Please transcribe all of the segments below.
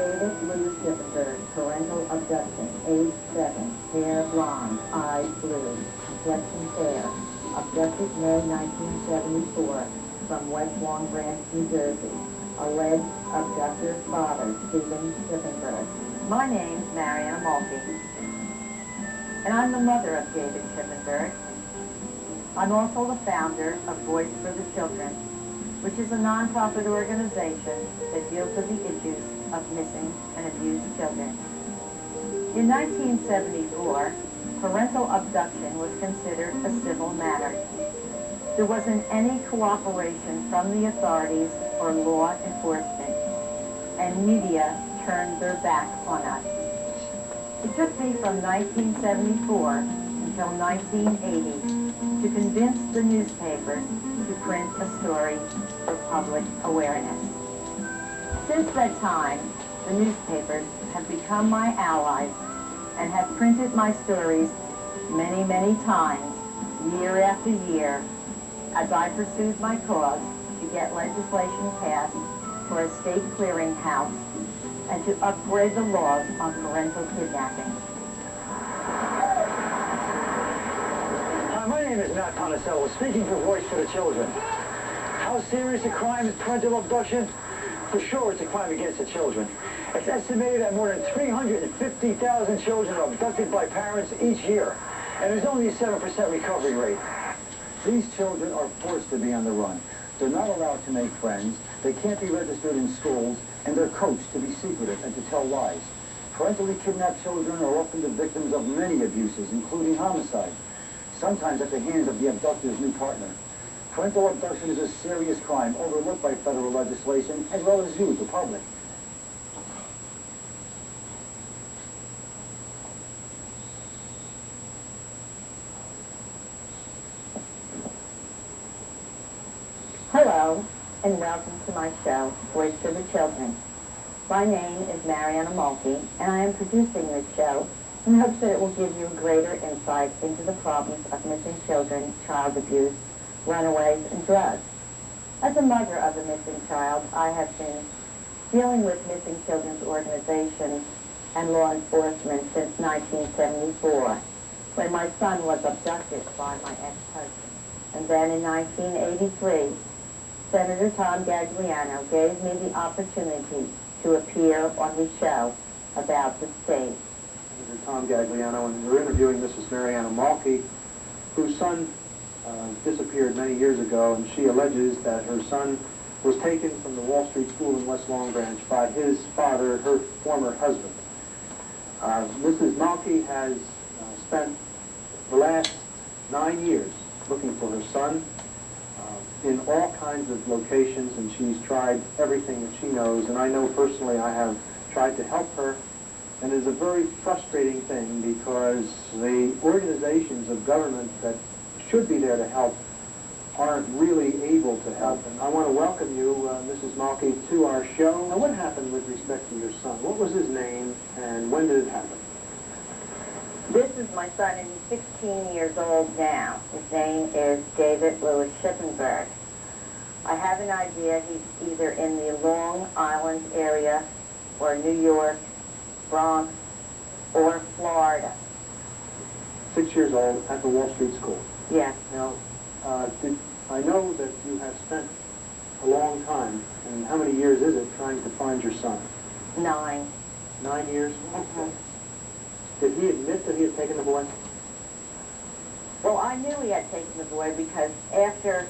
David Lou Schifferberg, parental abduction, age 7, hair blonde, eyes blue, complexion fair, abducted May 1974 from West Long Branch, New Jersey. Alleged abductor's father, Stephen Schifferberg. My name's Marianne Malky, and I'm the mother of David Schifferberg. I'm also the founder of Voice for the Children, which is a non-profit organization that deals with the issues of missing and abused children. In 1974, parental abduction was considered a civil matter. There wasn't any cooperation from the authorities or law enforcement, and media turned their back on us. It took me from 1974 until 1980 to convince the newspapers to print a story for public awareness. Since that time, the newspapers have become my allies and have printed my stories many, many times, year after year, as I pursued my cause to get legislation passed for a state clearinghouse and to upgrade the laws on parental kidnapping. My name is Matt Ponicello, speaking for Voice for the Children. How serious a crime is parental abduction? For sure, it's a crime against the children. It's estimated that more than 350,000 children are abducted by parents each year, and there's only a 7% recovery rate. These children are forced to be on the run. They're not allowed to make friends, they can't be registered in schools, and they're coached to be secretive and to tell lies. Parentally kidnapped children are often the victims of many abuses, including homicide, sometimes at the hands of the abductor's new partner. Parental abduction is a serious crime overlooked by federal legislation as well as you, the public. Hello, and welcome to my show, Voice for the Children. My name is Marianne Malky, and I am producing this show in hopes that it will give you a greater insight into the problems of missing children, child abuse, runaways, and drugs. As a mother of a missing child, I have been dealing with missing children's organizations and law enforcement since 1974, when my son was abducted by my ex-husband. And then in 1983, Senator Tom Gagliano gave me the opportunity to appear on his show about the state. Senator Tom Gagliano, and we're interviewing Mrs. Marianne Malky, whose son disappeared many years ago, and she alleges that her son was taken from the Wall Street School in West Long Branch by his father, her former husband. Mrs. Malky has spent the last 9 years looking for her son in all kinds of locations, and she's tried everything that she knows, and I know personally I have tried to help her, and it's a very frustrating thing because the organizations of government that should be there to help aren't really able to help. And I want to welcome you, Mrs. Malky, to our show. Now, what happened with respect to your son? What was his name, and when did it happen? This is my son, and he's 16 years old now. His name is David Louis Schifferberg. I have an idea he's either in the Long Island area or New York, Bronx, or Florida. 6 years old at the Wall Street School. Yes. Now, I know that you have spent a long time, and how many years is it, trying to find your son? 9. 9 years? Mm-hmm. Did he admit that he had taken the boy? Well, I knew he had taken the boy because after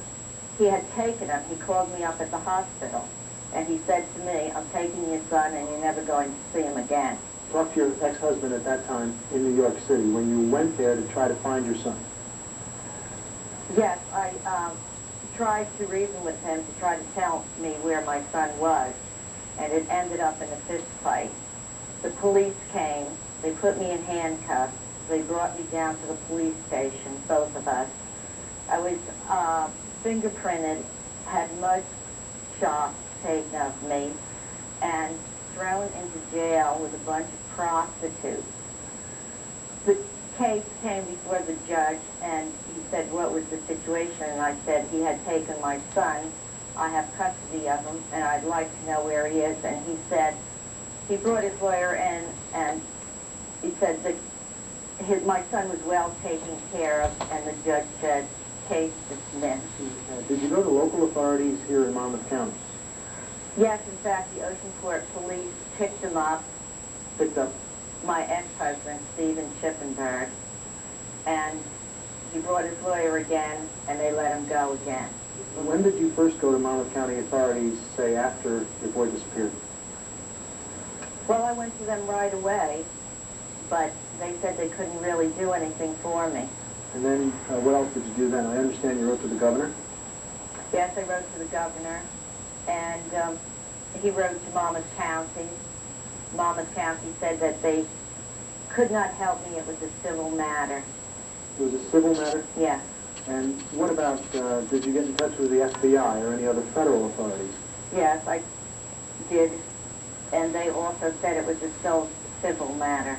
he had taken him, he called me up at the hospital. And he said to me, I'm taking your son and you're never going to see him again. Talk to your ex-husband at that time in New York City when you went there to try to find your son. Yes, I tried to reason with him to try to tell me where my son was. And it ended up in a fist fight. The police came. They put me in handcuffs. They brought me down to the police station, both of us. I was fingerprinted, had mud shots taken of me, and thrown into jail with a bunch of prostitutes. The case came before the judge, and he said, what was the situation? And I said, he had taken my son. I have custody of him, and I'd like to know where he is. And he said, he brought his lawyer in, and he said that my son was well taken care of, and the judge said, case dismissed. Did you go to local authorities here in Monmouth County? Yes, in fact, the Oceanport police picked him up, Picked up? my ex-husband, Stephen Chippenberg, and he brought his lawyer again, and they let him go again. When did you first go to Monmouth County authorities, say, after your boy disappeared? Well, I went to them right away, but they said they couldn't really do anything for me. And then what else did you do then? I understand you wrote to the governor? Yes, I wrote to the governor, and he wrote to Monmouth County. Monmouth County said that they could not help me. It was a civil matter. It was a civil matter? Yes. And what about, did you get in touch with the FBI or any other federal authorities? Yes, I did, and they also said it was a civil matter.